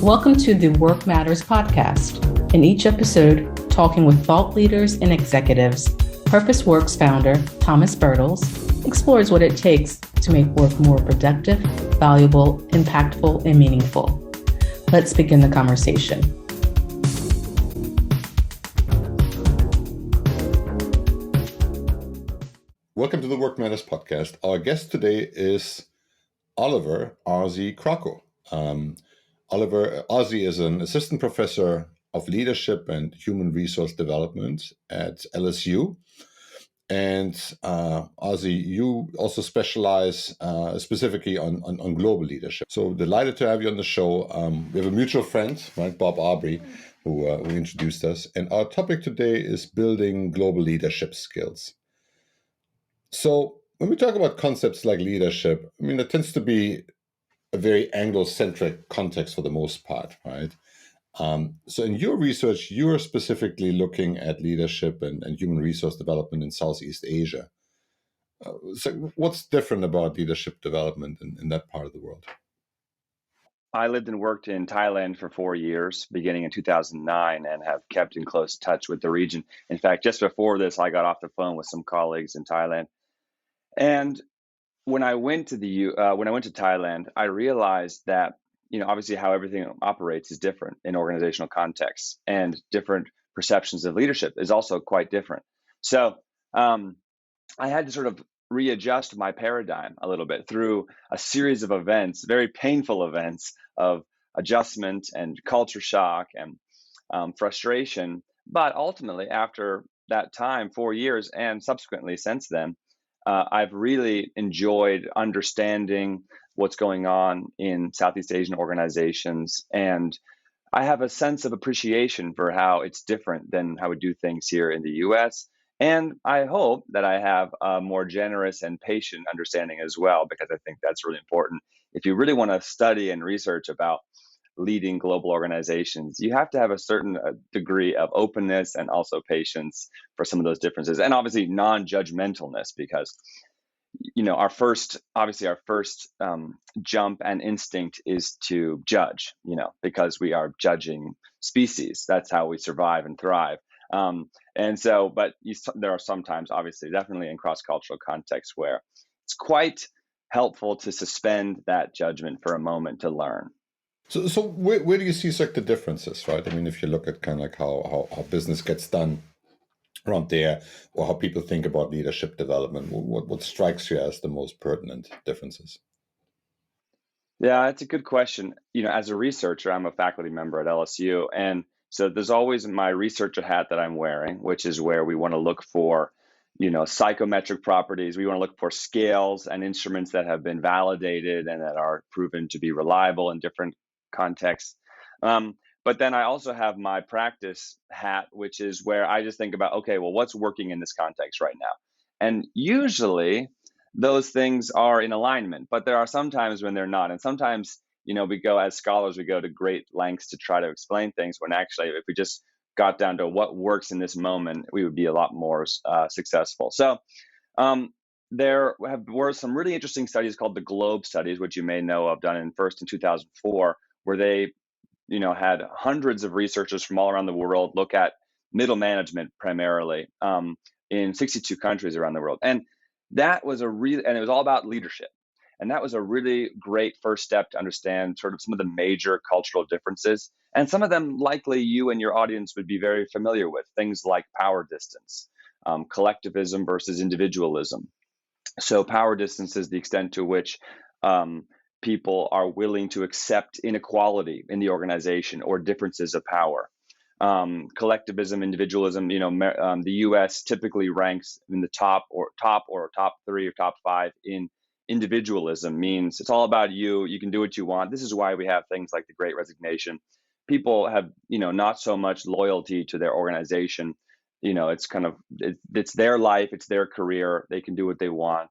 Welcome to the Work Matters podcast. In each episode, talking with thought leaders and executives, Purpose Works founder Thomas Bertels explores what it takes to make work more productive, valuable, impactful, and meaningful. Let's begin the conversation. Welcome to the Work Matters podcast. Our guest today is Ozzie Crocco. Ozzie is an assistant professor of leadership and human resource development at LSU. And Ozzie, you also specialize specifically on global leadership. So delighted to have you on the show. We have a mutual friend, right, Bob Aubrey, who introduced us. And our topic today is building global leadership skills. So when we talk about concepts like leadership, I mean, it tends to be a very Anglo-centric context for the most part, right? So in your research, you're specifically looking at leadership and human resource development in Southeast Asia. So what's different about leadership development in that part of the world? I lived and worked in Thailand for 4 years, beginning in 2009, and have kept in close touch with the region. In fact, just before this, I got off the phone with some colleagues in Thailand. And when I went to Thailand, I realized that, obviously how everything operates is different in organizational contexts, and different perceptions of leadership is also quite different. So I had to sort of readjust my paradigm a little bit through a series of events, very painful events of adjustment and culture shock and frustration. But ultimately, after that time, 4 years, and subsequently since then, I've really enjoyed understanding what's going on in Southeast Asian organizations. And I have a sense of appreciation for how it's different than how we do things here in the US. And I hope that I have a more generous and patient understanding as well, because I think that's really important. If you really want to study and research about leading global organizations, you have to have a certain degree of openness and also patience for some of those differences, and obviously non-judgmentalness, because our first jump and instinct is to judge, because we are judging species. That's how we survive and thrive. There are sometimes, obviously, definitely in cross-cultural contexts, where it's quite helpful to suspend that judgment for a moment to learn. So where do you see the differences, right? I mean, if you look at kind of like how business gets done around there, or how people think about leadership development, what strikes you as the most pertinent differences? Yeah, it's a good question. As a researcher, I'm a faculty member at LSU, and so there's always my researcher hat that I'm wearing, which is where we want to look for, psychometric properties. We want to look for scales and instruments that have been validated and that are proven to be reliable in different contexts. But then I also have my practice hat, which is where I just think about, okay, well, what's working in this context right now? And usually those things are in alignment, but there are some times when they're not. And sometimes, we go as scholars, we go to great lengths to try to explain things, when actually, if we just got down to what works in this moment, we would be a lot more successful. So there were some really interesting studies called the GLOBE studies, which you may know of, done in 2004, where they had hundreds of researchers from all around the world look at middle management primarily in 62 countries around the world. And that was and it was all about leadership. And that was a really great first step to understand sort of some of the major cultural differences. And some of them likely you and your audience would be very familiar with, things like power distance, collectivism versus individualism. So power distance is the extent to which people are willing to accept inequality in the organization or differences of power. Collectivism, individualism, the U.S. typically ranks in the top 3 or top 5 in individualism. Means it's all about you. You can do what you want. This is why we have things like the Great Resignation. People have, not so much loyalty to their organization. It's kind of, it's their life, it's their career. They can do what they want.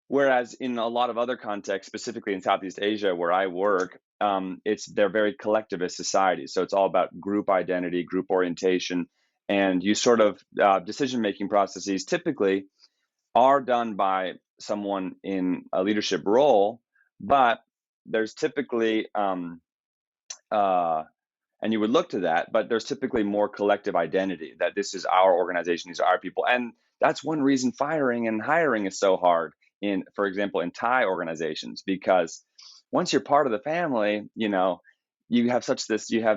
Whereas in a lot of other contexts, specifically in Southeast Asia, where I work, they're very collectivist societies. So it's all about group identity, group orientation, and you sort of decision-making processes typically are done by someone in a leadership role, but there's typically and you would look to that, but there's typically more collective identity that this is our organization, these are our people. And that's one reason firing and hiring is so hard in, for example, in Thai organizations, because once you're part of the family, you have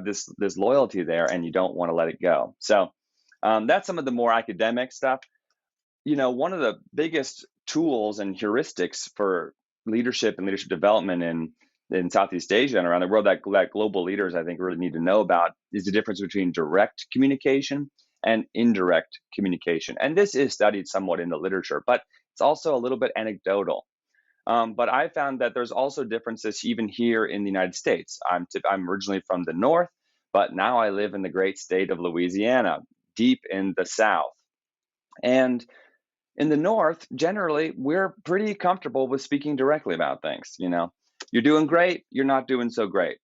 this loyalty there and you don't want to let it go. So that's some of the more academic stuff. One of the biggest tools and heuristics for leadership and leadership development in Southeast Asia and around the world that global leaders, I think, really need to know about is the difference between direct communication and indirect communication. And this is studied somewhat in the literature, but it's also a little bit anecdotal. But I found that there's also differences even here in the United States. I'm originally from the North, but now I live in the great state of Louisiana, deep in the South. And in the North, generally, we're pretty comfortable with speaking directly about things. You're doing great, you're not doing so great,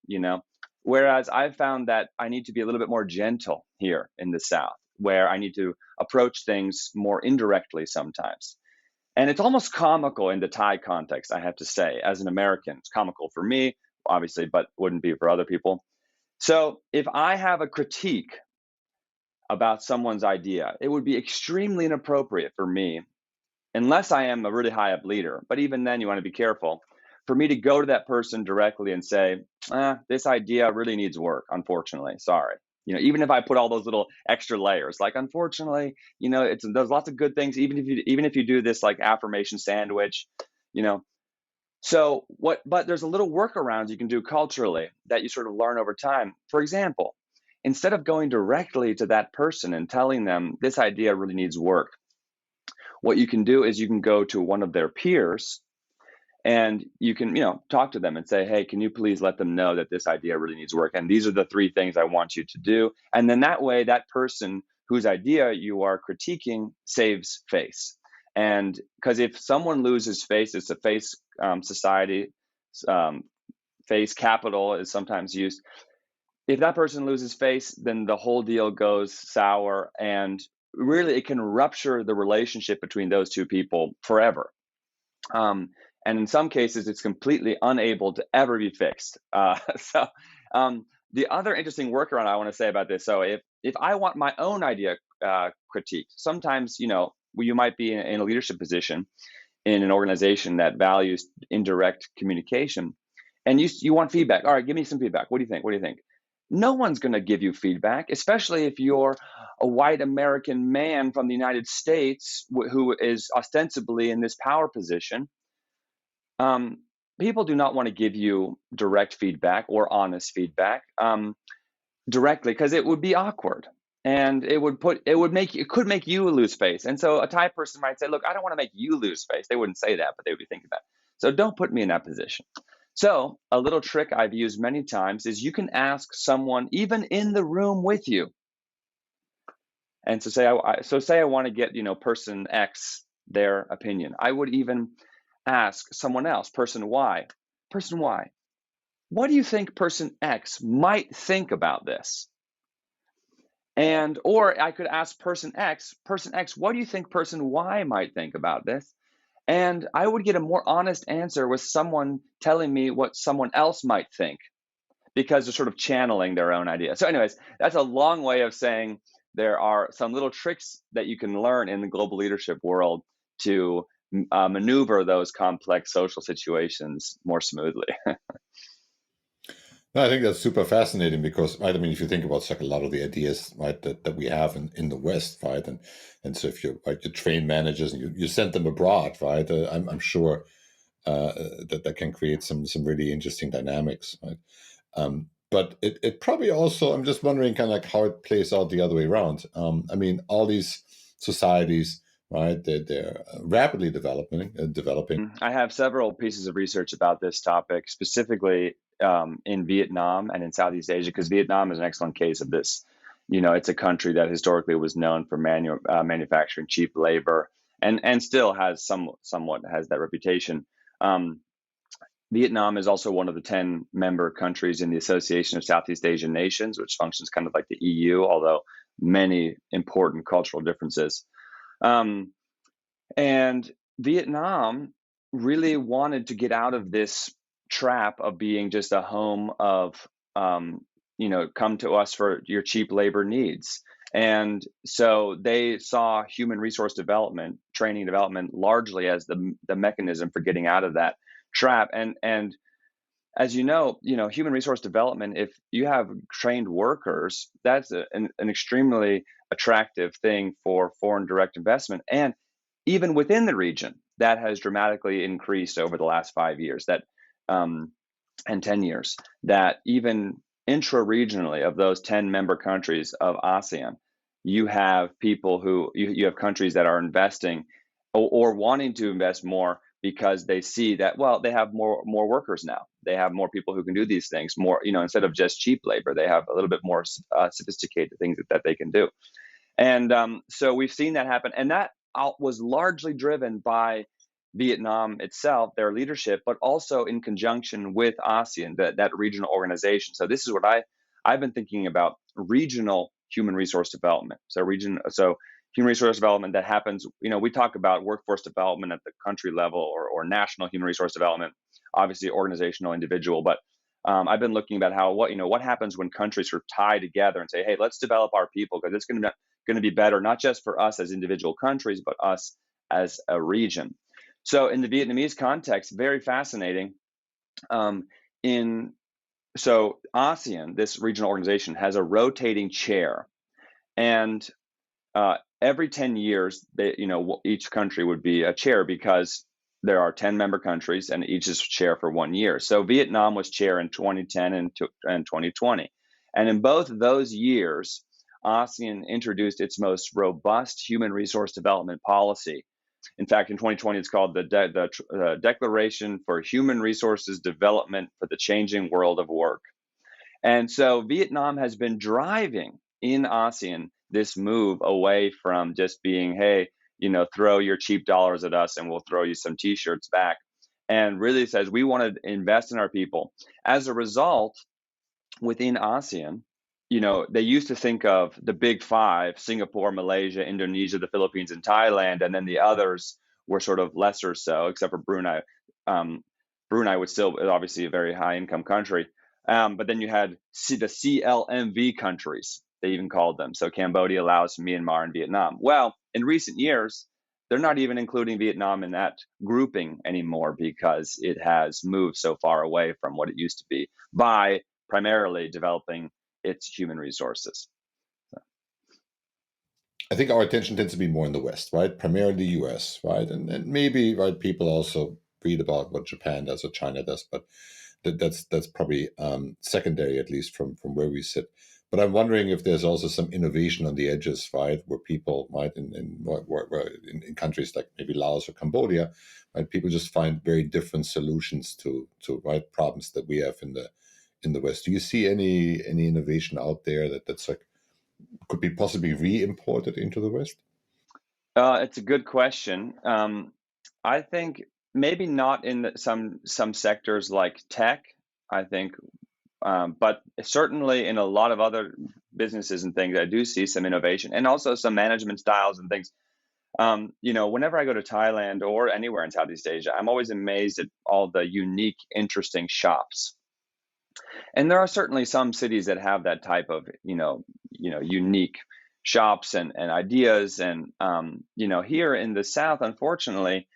Whereas I've found that I need to be a little bit more gentle here in the South, where I need to approach things more indirectly sometimes. And it's almost comical in the Thai context, I have to say. As an American, it's comical for me, obviously, but wouldn't be for other people. So if I have a critique about someone's idea, it would be extremely inappropriate for me, unless I am a really high up leader, but even then you want to be careful, for me to go to that person directly and say, this idea really needs work, unfortunately, sorry. Even if I put all those little extra layers, like, unfortunately, there's lots of good things, even if you do this like affirmation sandwich, but there's a little workarounds you can do culturally that you sort of learn over time. For example, instead of going directly to that person and telling them this idea really needs work, what you can do is you can go to one of their peers and you can, talk to them and say, hey, can you please let them know that this idea really needs work? And these are the 3 things I want you to do. And then that way, that person whose idea you are critiquing saves face. And because if someone loses face, it's a face society, face capital is sometimes used. If that person loses face, then the whole deal goes sour, and really it can rupture the relationship between those 2 people forever. And in some cases, it's completely unable to ever be fixed. The other interesting workaround I want to say about this, so if I want my own idea critiqued, sometimes, you might be in a leadership position in an organization that values indirect communication, and you want feedback. All right, give me some feedback. What do you think? What do you think? No one's going to give you feedback, especially if you're a white American man from the United States who is ostensibly in this power position. People do not want to give you direct feedback or honest feedback directly, because it would be awkward and it could make you lose face. And so a Thai person might say, look, I don't want to make you lose face. They wouldn't say that, but they would be thinking that. So don't put me in that position. So a little trick I've used many times is you can ask someone even in the room with you. And so say I want to get, person X, their opinion. I would even ask someone else, person Y, what do you think person X might think about this? Or I could ask person X, what do you think person Y might think about this? And I would get a more honest answer with someone telling me what someone else might think, because they're sort of channeling their own idea. So anyways, that's a long way of saying there are some little tricks that you can learn in the global leadership world to maneuver those complex social situations more smoothly. No, I think that's super fascinating because, right, I mean, if you think about like a lot of the ideas, right, that we have in the West, right, and so if you train managers and you send them abroad, right, I'm sure that can create some really interesting dynamics, right. But it probably also, I'm just wondering kind of like how it plays out the other way around. I mean, all these societies, right, they're rapidly developing. I have several pieces of research about this topic, specifically in Vietnam and in Southeast Asia, because Vietnam is an excellent case of this. It's a country that historically was known for manufacturing cheap labor, and still has somewhat has that reputation. Vietnam is also one of the 10 member countries in the Association of Southeast Asian Nations, which functions kind of like the EU, although many important cultural differences. And Vietnam really wanted to get out of this trap of being just a home of, come to us for your cheap labor needs. And so they saw human resource development, training development, largely as the mechanism for getting out of that trap. And as human resource development, if you have trained workers, that's an extremely attractive thing for foreign direct investment. And even within the region, that has dramatically increased over the last 5 years. And 10 years, that even intra-regionally of those 10 member countries of ASEAN, you have people who you have countries that are investing or wanting to invest more because they see that, well, they have more workers now. They have more people who can do these things more, instead of just cheap labor, they have a little bit more sophisticated things that they can do. And so we've seen that happen. And that was largely driven by Vietnam itself, their leadership, but also in conjunction with ASEAN, that regional organization. So this is what I've been thinking about: regional human resource development. So human resource development that happens, we talk about workforce development at the country level or national human resource development, obviously organizational, individual, but I've been looking about what happens when countries sort of tie together and say, hey, let's develop our people, because it's going to be better, not just for us as individual countries, but us as a region. So in the Vietnamese context, very fascinating. So ASEAN, this regional organization, has a rotating chair, and every 10 years, each country would be a chair, because there are 10 member countries and each is chair for 1 year. So Vietnam was chair in 2010 and 2020. And in both of those years, ASEAN introduced its most robust human resource development policy. In fact, in 2020, it's called the Declaration for Human Resources Development for the Changing World of Work. And so Vietnam has been driving in ASEAN this move away from just being, hey, throw your cheap dollars at us and we'll throw you some T-shirts back, and really says we want to invest in our people. As a result, within ASEAN, they used to think of the big five: Singapore, Malaysia, Indonesia, the Philippines, and Thailand, and then the others were sort of lesser so, except for Brunei. Brunei was still obviously a very high income country. But then you had the CLMV countries, they even called them. So Cambodia, Laos, Myanmar, and Vietnam. Well, in recent years, they're not even including Vietnam in that grouping anymore, because it has moved so far away from what it used to be by primarily developing its human resources. I think our attention tends to be more in the West, right? Primarily the US, right? And maybe, right, people also read about what Japan does or China does, but that's probably secondary, at least from where we sit. But I'm wondering if there's also some innovation on the edges, right, where people might in countries like maybe Laos or Cambodia, right, people just find very different solutions to right problems that we have in the West. Do you see any innovation out there that's like could be possibly re-imported into the West? It's a good question. I think maybe not in some sectors like tech, I think, but certainly in a lot of other businesses and things, I do see some innovation, and also some management styles and things. Whenever I go to Thailand or anywhere in Southeast Asia, I'm always amazed at all the unique, interesting shops. And there are certainly some cities that have that type of, unique shops and ideas. And, here in the South, unfortunately,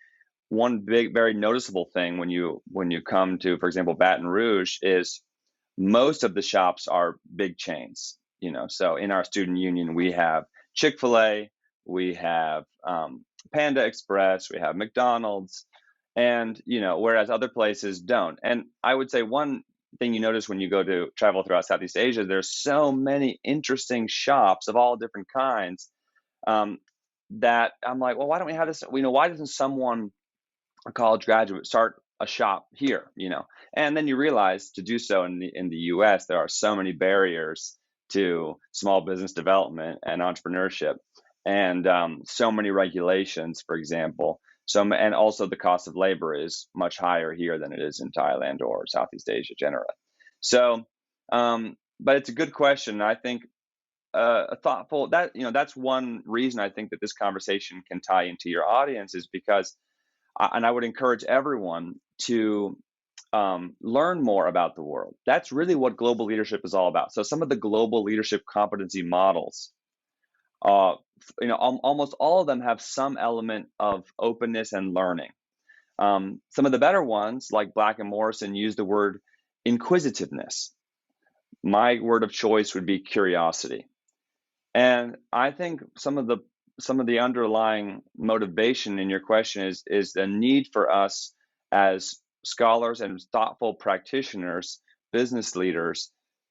one big, very noticeable thing when you come to, for example, Baton Rouge, is most of the shops are big chains. So in our student union, we have Chick-fil-A, we have Panda Express, we have McDonald's, and whereas other places don't. And I would say one thing you notice when you go to travel throughout Southeast Asia, there's so many interesting shops of all different kinds, that I'm like, well, why don't we have this? Why doesn't someone, a college graduate, start a shop here? And then you realize, to do so in the U.S., there are so many barriers to small business development and entrepreneurship, and so many regulations, for example. And also the cost of labor is much higher here than it is in Thailand or Southeast Asia generally. So, but it's a good question. I think a thoughtful that's one reason I think that this conversation can tie into your audience, is because, and I would encourage everyone to learn more about the world. That's really what global leadership is all about. So some of the global leadership competency models, almost all of them have some element of openness and learning. Some of the better ones, like Black and Morrison, use the word inquisitiveness. My word of choice would be curiosity. And I think some of the underlying motivation in your question is the need for us as scholars and thoughtful practitioners, business leaders,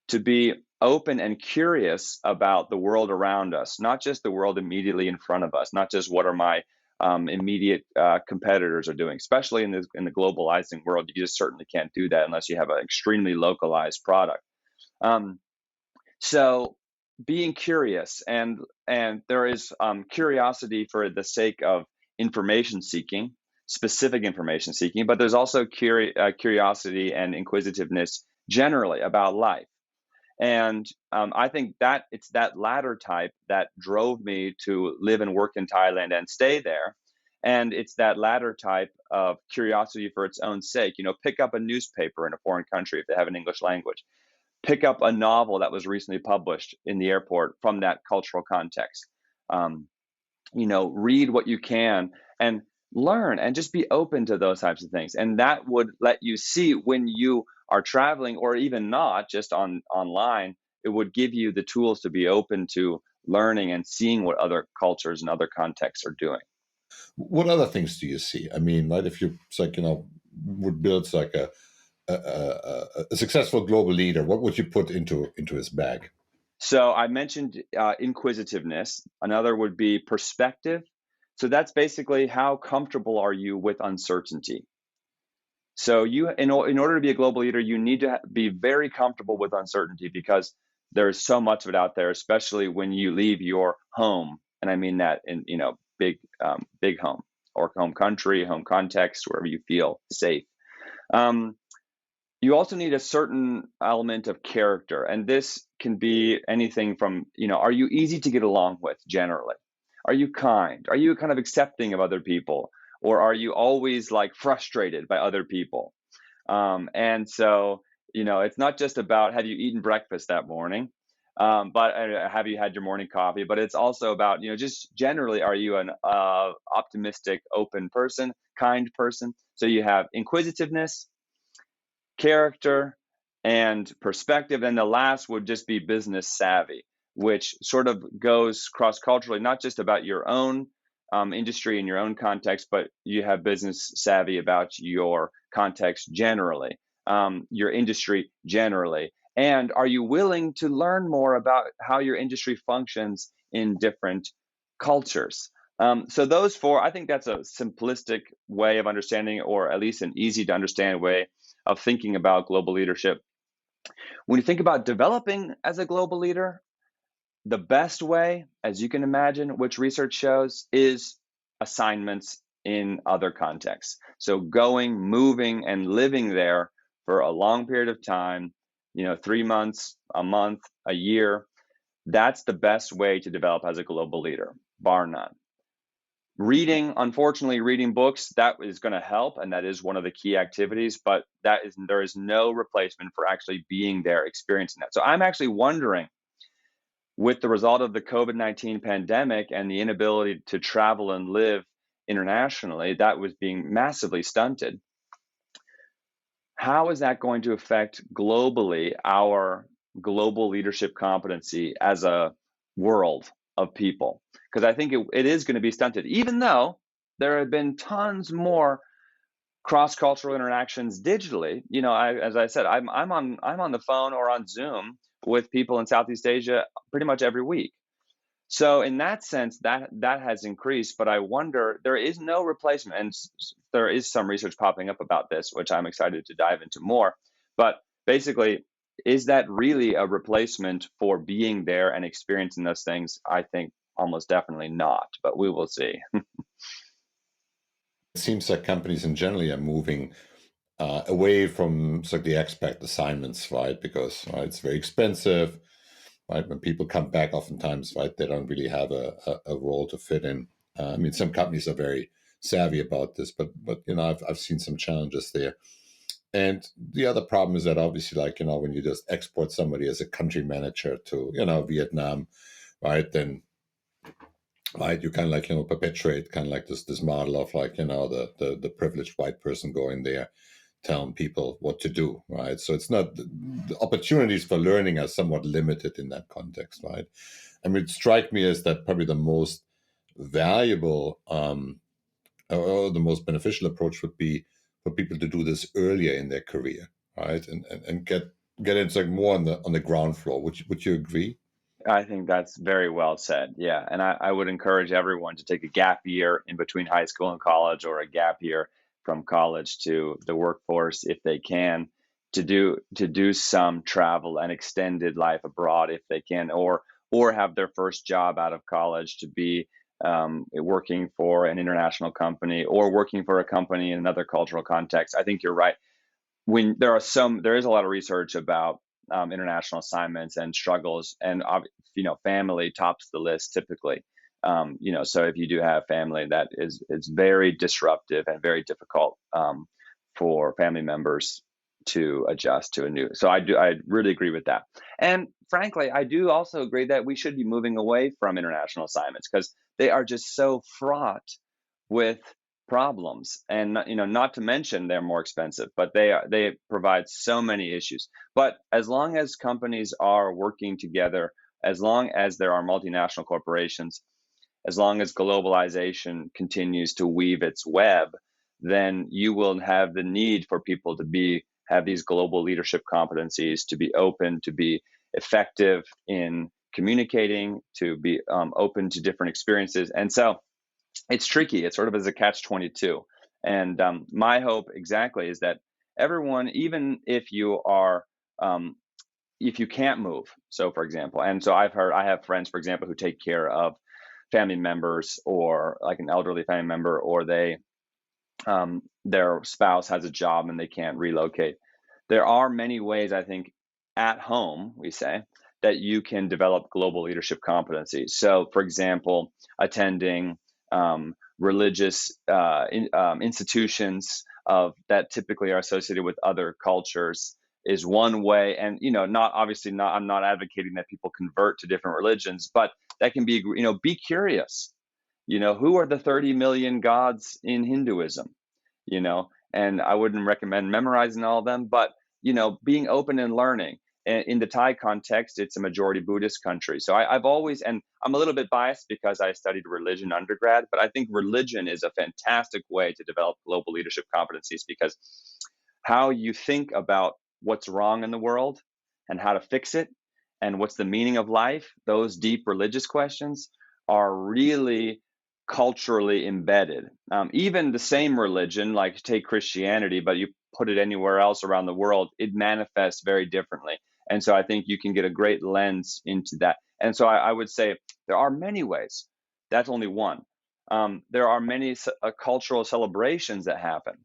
to be open and curious about the world around us, not just the world immediately in front of us, not just what are my immediate competitors are doing, especially in the globalizing world. You just certainly can't do that unless you have an extremely localized product. So being curious, and there is curiosity for the sake of information seeking, specific information seeking, but there's also curiosity and inquisitiveness generally about life. And I think that it's that latter type that drove me to live and work in Thailand and stay there. And it's that latter type of curiosity for its own sake. Pick up a newspaper in a foreign country if they have an English language. Pick up a novel that was recently published in the airport from that cultural context. Read what you can and learn, and just be open to those types of things. And that would let you see when you are traveling, or even not just online, it would give you the tools to be open to learning and seeing what other cultures and other contexts are doing. What other things do you see? I mean, right, if you would build like a successful global leader, what would you put into his bag? So I mentioned inquisitiveness. Another would be perspective. So that's basically how comfortable are you with uncertainty. So in order to be a global leader, you need to be very comfortable with uncertainty, because there's so much of it out there, especially when you leave your home. And I mean that in big home, or home country, home context, wherever you feel safe. You also need a certain element of character, and this can be anything from, are you easy to get along with generally? Are you kind? Are you kind of accepting of other people? Or are you always like frustrated by other people? And so, it's not just about have you eaten breakfast that morning, but have you had your morning coffee? But it's also about, just generally, are you an optimistic, open person, kind person? So you have inquisitiveness, character, and perspective. And the last would just be business savvy, which sort of goes cross-culturally, not just about your own industry and your own context, but you have business savvy about your context generally, your industry generally. And are you willing to learn more about how your industry functions in different cultures? So those four, I think that's a simplistic way of understanding, or at least an easy to understand way of thinking about global leadership. When you think about developing as a global leader, the best way, as you can imagine, which research shows, is assignments in other contexts. So going, moving, and living there for a long period of time, 3 months, a month, a year, that's the best way to develop as a global leader, bar none. Unfortunately, reading books, that is going to help, and that is one of the key activities, but there is no replacement for actually being there, experiencing that. So I'm actually wondering, with the result of the COVID-19 pandemic and the inability to travel and live internationally, that was being massively stunted. How is that going to affect globally our global leadership competency as a world of people? Because I think it is going to be stunted, even though there have been tons more cross-cultural interactions digitally. As I said, I'm on the phone or on Zoom with people in Southeast Asia pretty much every week. So in that sense, that has increased, but I wonder, there is no replacement, and there is some research popping up about this, which I'm excited to dive into more. But basically, is that really a replacement for being there and experiencing those things? I think almost definitely not, but we will see. It seems like companies in general are moving away from the expat assignments, right? Because it's very expensive, right? When people come back, oftentimes, right, they don't really have a role to fit in. I mean, some companies are very savvy about this, but I've seen some challenges there. And the other problem is that obviously, like, when you just export somebody as a country manager to, Vietnam, right, then, right, you kind of like, perpetuate kind of like this model of like, the privileged white person going there, telling people what to do, right? So it's not, the opportunities for learning are somewhat limited in that context, right? I mean, it strike me as that probably the most valuable or the most beneficial approach would be for people to do this earlier in their career, right? And get into like more on the ground floor. Would you agree? I think that's very well said. Yeah. And I would encourage everyone to take a gap year in between high school and college, or a gap year from college to the workforce if they can, to do some travel and extended life abroad if they can, or have their first job out of college to be working for an international company or working for a company in another cultural context. I think you're right. There is a lot of research about international assignments and struggles, and family tops the list typically. So if you do have family, that is, it's very disruptive and very difficult for family members to adjust to a new. So I really agree with that. And frankly, I do also agree that we should be moving away from international assignments, because they are just so fraught with problems, and not to mention they're more expensive, but they provide so many issues. But as long as companies are working together, as long as there are multinational corporations, as long as globalization continues to weave its web, then you will have the need for people to have these global leadership competencies, to be open, to be effective in communicating, to be open to different experiences. And so it's tricky. It's sort of as a catch-22. And my hope exactly is that everyone, even if you are, if you can't move, so for example, and so I have friends, for example, who take care of family members, or like an elderly family member, or their spouse has a job and they can't relocate. There are many ways, I think, at home, we say, that you can develop global leadership competencies. So, for example, attending religious institutions that typically are associated with other cultures is one way. And I'm not advocating that people convert to different religions, but that can be, be curious. Who are the 30 million gods in Hinduism? And I wouldn't recommend memorizing all of them, but being open and learning. In the Thai context, it's a majority Buddhist country. So I've always, and I'm a little bit biased because I studied religion undergrad, but I think religion is a fantastic way to develop global leadership competencies, because how you think about what's wrong in the world and how to fix it, and what's the meaning of life, those deep religious questions are really culturally embedded. Even the same religion, like take Christianity, but you put it anywhere else around the world, it manifests very differently. And so I think you can get a great lens into that. And so I would say there are many ways. That's only one. There are many cultural celebrations that happen.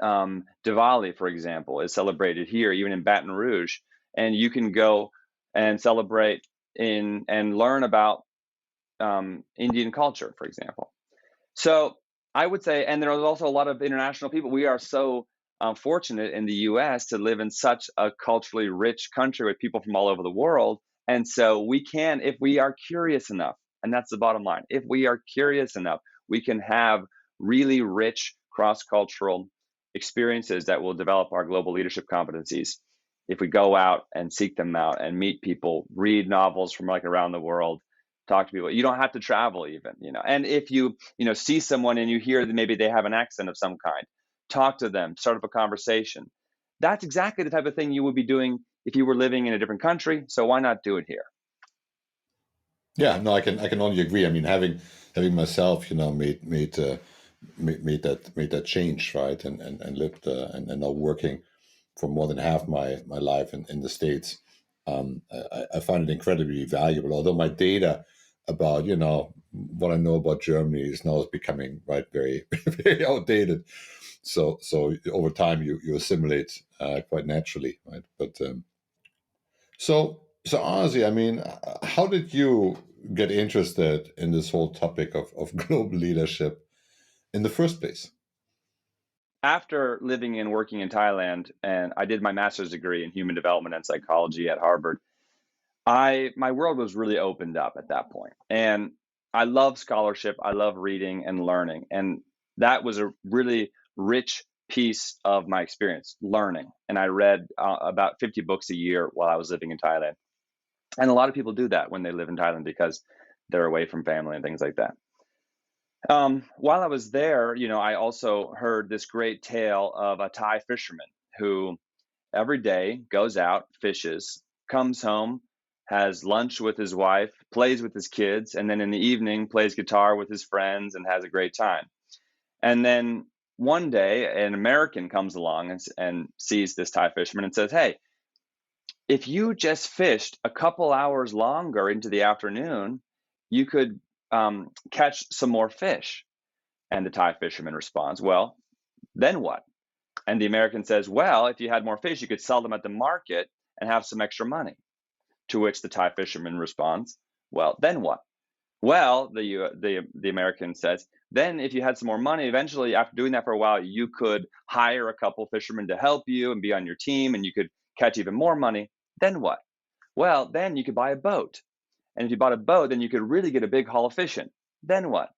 Diwali, for example, is celebrated here, even in Baton Rouge, and you can go and celebrate and learn about Indian culture, for example. So I would say, and there are also a lot of international people. We are so fortunate in the U.S. to live in such a culturally rich country with people from all over the world. And so we can, if we are curious enough, and that's the bottom line, if we are curious enough, we can have really rich cross-cultural experiences that will develop our global leadership competencies if we go out and seek them out and meet people, read novels from like around the world, talk to people. You don't have to travel even, and if you see someone and you hear that maybe they have an accent of some kind, talk to them, start up a conversation. That's exactly the type of thing you would be doing if you were living in a different country. So why not do it here? Yeah, no, I can only agree. I mean, having myself, made that change, right, and lived and now working for more than half my life in the States. I find it incredibly valuable. Although my data about what I know about Germany is now becoming, right, very very outdated. So over time you assimilate quite naturally, right? But so Ozzie, I mean, how did you get interested in this whole topic of global leadership in the first place? after living and working in Thailand, and I did my master's degree in human development and psychology at Harvard, my world was really opened up at that point. And I love scholarship, I love reading and learning. And that was a really rich piece of my experience, learning. And I read about 50 books a year while I was living in Thailand. And a lot of people do that when they live in Thailand because they're away from family and things like that. While I was there, I also heard this great tale of a Thai fisherman who every day goes out, fishes, comes home, has lunch with his wife, plays with his kids, and then in the evening plays guitar with his friends and has a great time. And then one day, an American comes along and sees this Thai fisherman and says, "Hey, if you just fished a couple hours longer into the afternoon, you could catch some more fish." And the Thai fisherman responds, "Well, then what?" And the American says, "Well, if you had more fish, you could sell them at the market and have some extra money." To which the Thai fisherman responds, "Well, then what?" "Well," the American says, "then if you had some more money, eventually after doing that for a while, you could hire a couple fishermen to help you and be on your team, and you could catch even more money. Then what?" "Well, then you could buy a boat. And if you bought a boat, then you could really get a big haul of fish in. Then what?"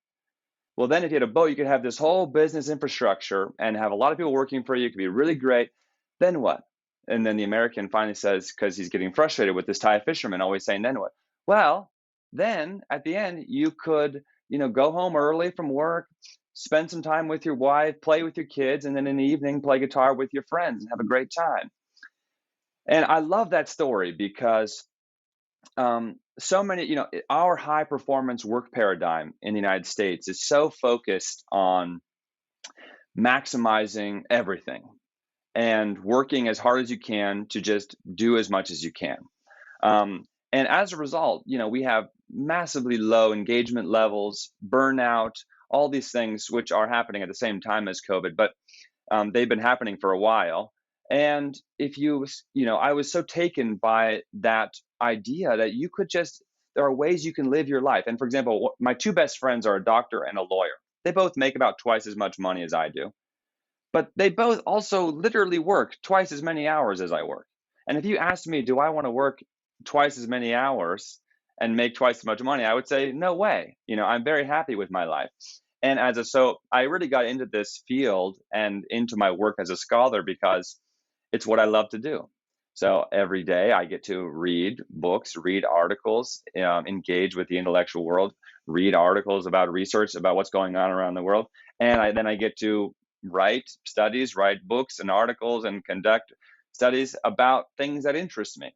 "Well, then if you had a boat, you could have this whole business infrastructure and have a lot of people working for you. It could be really great. Then what?" And then the American finally says, because he's getting frustrated with this Thai fisherman always saying, "Then what?" "Well, then at the end, you could, go home early from work, spend some time with your wife, play with your kids, and then in the evening, play guitar with your friends and have a great time." And I love that story because so many, our high performance work paradigm in the United States is so focused on maximizing everything and working as hard as you can to just do as much as you can. And as a result, we have massively low engagement levels, burnout, all these things which are happening at the same time as COVID, but they've been happening for a while. And if I was so taken by that idea that there are ways you can live your life. And for example, my two best friends are a doctor and a lawyer. They both make about twice as much money as I do, but they both also literally work twice as many hours as I work. And if you asked me, do I want to work twice as many hours and make twice as much money, I would say, no way. I'm very happy with my life. And so I really got into this field and into my work as a scholar because it's what I love to do. So every day I get to read books, read articles, engage with the intellectual world, read articles about research about what's going on around the world. And then I get to write books and articles and conduct studies about things that interest me.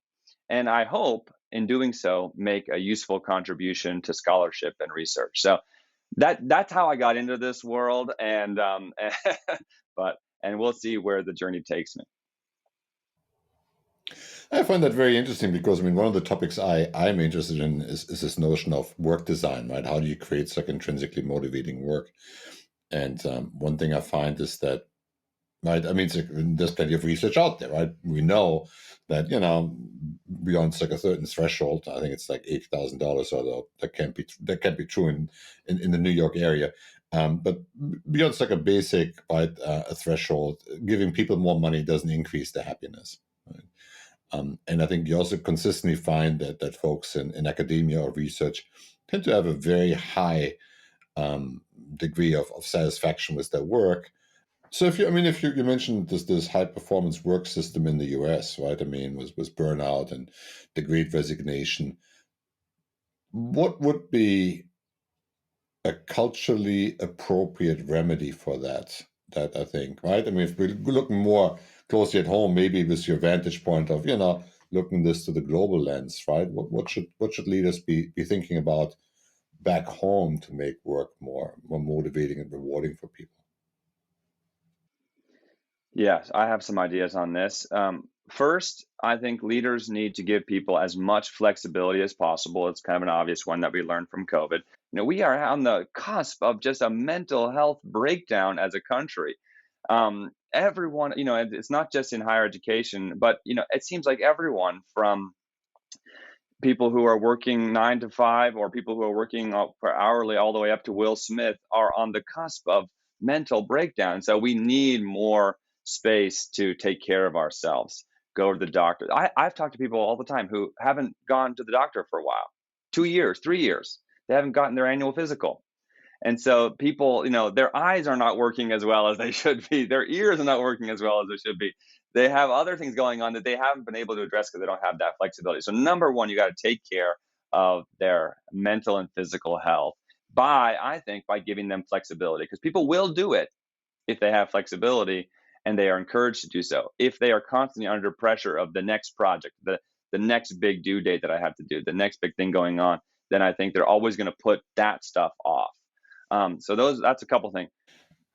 And I hope in doing so, make a useful contribution to scholarship and research. So that's how I got into this world. And and we'll see where the journey takes me. I find that very interesting because one of the topics I'm interested in is this notion of work design, right? How do you create such intrinsically motivating work? And one thing I find is that, right, there's plenty of research out there, right? We know that, beyond like a certain threshold, I think it's like $8,000, although that can't be true in the New York area. But beyond like a basic, right, a threshold, giving people more money doesn't increase their happiness. Right? And I think you also consistently find that folks in academia or research tend to have a very high degree of satisfaction with their work. So if you mentioned this high performance work system in the US, right? Was burnout and the Great Resignation. What would be a culturally appropriate remedy for that? That I think, right? If we're looking more closely at home, maybe with your vantage point of looking this to the global lens, right? What should leaders be thinking about back home to make work more motivating and rewarding for people? Yes, I have some ideas on this. First, I think leaders need to give people as much flexibility as possible. It's kind of an obvious one that we learned from COVID. We are on the cusp of just a mental health breakdown as a country. Everyone, it's not just in higher education, but it seems like everyone from people who are working 9 to 5 or people who are working for hourly all the way up to Will Smith are on the cusp of mental breakdown. So we need more space to take care of ourselves, go to the doctor. I've talked to people all the time who haven't gone to the doctor for a while, 2 years, 3 years. They haven't gotten their annual physical. And so people, their eyes are not working as well as they should be. Their ears are not working as well as they should be. They have other things going on that they haven't been able to address because they don't have that flexibility. So number one, you got to take care of their mental and physical health I think, by giving them flexibility, because people will do it if they have flexibility and they are encouraged to do so. If they are constantly under pressure of the next project, the next big due date that I have to do, the next big thing going on, then I think they're always going to put that stuff off. So that's a couple things.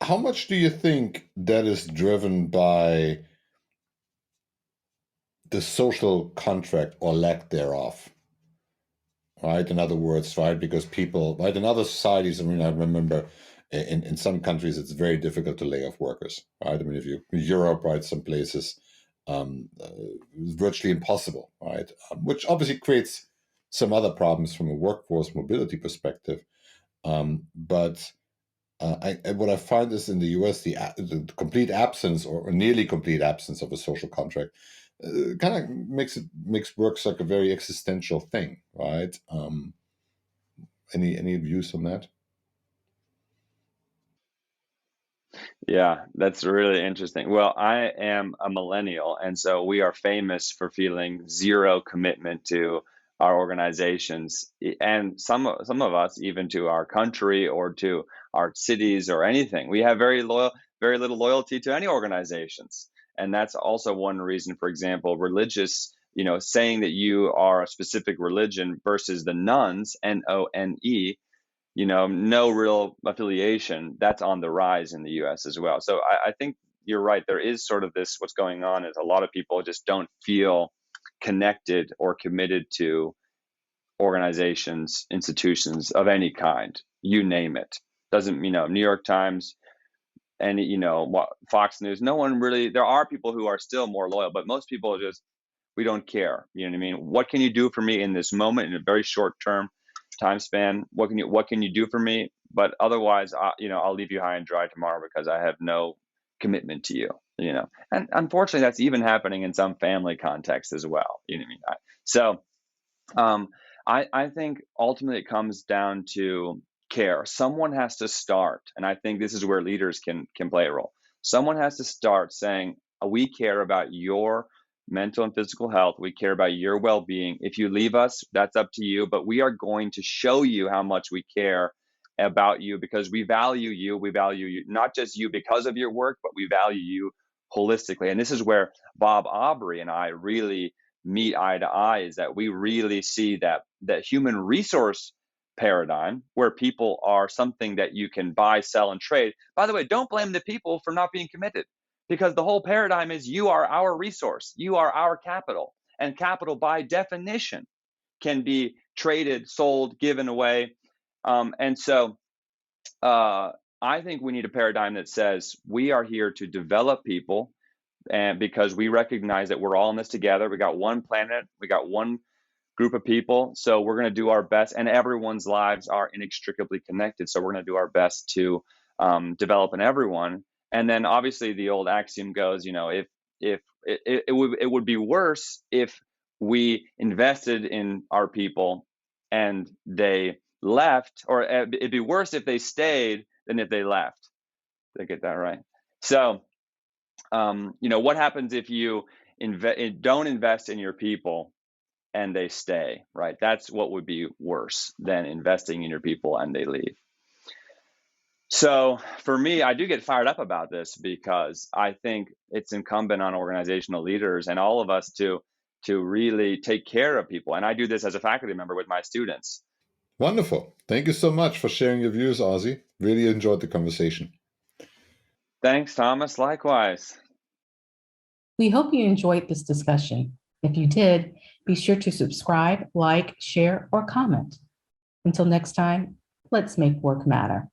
How much do you think that is driven by the social contract or lack thereof? Right? In other words, right? Because people, right, in other societies, I mean, I remember in some countries, it's very difficult to lay off workers, right? I mean, if you Europe, right, some places, it's virtually impossible, right? Which obviously creates some other problems from a workforce mobility perspective. But what I find is in the US, the complete absence or nearly complete absence of a social contract kind of makes work like a very existential thing, right? Any views on that? Yeah, that's really interesting. Well, I am a millennial, and so we are famous for feeling zero commitment to our organizations, and some of us even to our country or to our cities or anything. We have very little loyalty to any organizations, and that's also one reason. For example, religious, saying that you are a specific religion versus the nuns, NONE, no real affiliation, that's on the rise in the US as well. So I think you're right. There is sort of this, what's going on is a lot of people just don't feel connected or committed to organizations, institutions of any kind, you name it. Doesn't, New York Times, and, Fox News, no one really, there are people who are still more loyal, but most people just, we don't care. You know what I mean? What can you do for me in this moment, in a very short term time span? What can you do for me? But otherwise, I'll leave you high and dry tomorrow because I have no commitment to you. And unfortunately, that's even happening in some family contexts as well. You know what I mean? So, I think ultimately it comes down to care. Someone has to start, and I think this is where leaders can play a role. Someone has to start saying, we care about your mental and physical health. We care about your well-being. If you leave us, that's up to you, but we are going to show you how much we care about you because we value you. We value you, not just you because of your work, but we value you holistically. And this is where Bob Aubrey and I really meet eye to eye, is that we really see that human resource paradigm where people are something that you can buy, sell, and trade. By the way, don't blame the people for not being committed, because the whole paradigm is you are our resource, you are our capital, and capital by definition can be traded, sold, given away. And so I think we need a paradigm that says we are here to develop people, and because we recognize that we're all in this together. We got one planet, we got one group of people, so we're going to do our best, and everyone's lives are inextricably connected, so we're going to do our best to develop in everyone. And then obviously the old axiom goes, if it would be worse if we invested in our people and they left, or it'd be worse if they stayed than if they left. Did I get that right? So, what happens if you don't invest in your people and they stay, right? That's what would be worse than investing in your people and they leave. So for me, I do get fired up about this because I think it's incumbent on organizational leaders and all of us to really take care of people. And I do this as a faculty member with my students. Wonderful. Thank you so much for sharing your views, Ozzie. Really enjoyed the conversation. Thanks, Thomas. Likewise. We hope you enjoyed this discussion. If you did, be sure to subscribe, like, share, or comment. Until next time, let's make work matter.